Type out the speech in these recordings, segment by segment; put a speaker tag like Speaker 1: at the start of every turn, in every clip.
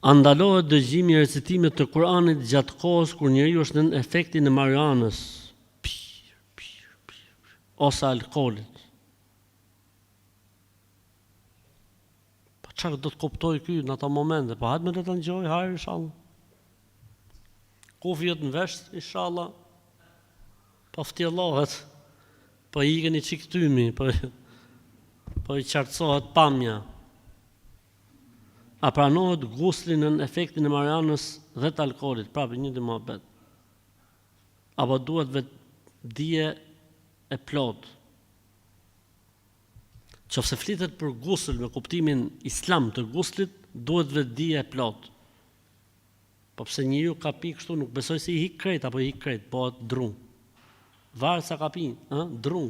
Speaker 1: Andalohet dëgjimi i recitimit të Kuranit gjatë kohës kur njeriu është në efektin e marijuanës ose alkoolit. Po çfarë do të kuptoj ky në ato momente? Po hajtë me të ngjoj, hajë inshallah. Kufjet në vesh, inshallah. Po ftjellohet. Po ikën i çiktymi, po i qartësohet pamja. A pranohet gusli në efektin e marijuanës dhe të alkoolit, prapë një mohabet. Apo duhet vetë dije e plot. Qofse flitet për gusl me kuptimin islam të guslit, duhet vetë dije e plot. Po pse njeriu ka pi kështu, nuk besoj se i hik krejt apo i hik krejt, po drum. Varet sa ka pi, drum.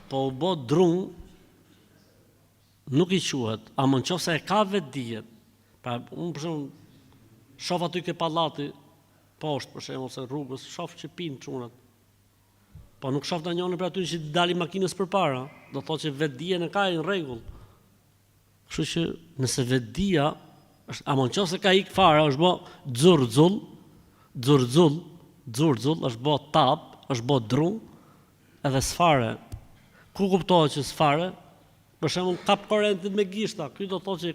Speaker 1: Po u bë drum, nuk i quhet, ama nëse e ka vetë dijet. Pra unë për shembull shoh aty ke pallati poshtë për shembull ose rrugës, shoh që pinë çunat. Po nuk shoh ndonjërin për aty që dalin makinës përpara, do thotë që vetë dijen e ka në rregull. Kështu që nëse vetë dija është, ama nëse ka ik fare, është bë xurxull, është bë tap, është bë drum, edhe sfare. Ku kuptohet që sfare? Për shembull, kap korrentin me gishta, ky do thotë që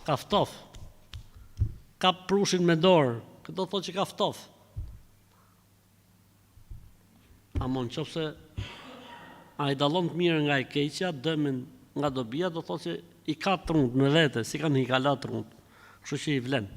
Speaker 1: ka ftof. Kap prushin me dorë, ky do thotë që ka ftof. Ama nëse ai dallon të mirë nga e keqja, dëmin nga dobia, do thotë që i ka trunt në vete, si kanë i kalat trunt. Kështu që i vlen.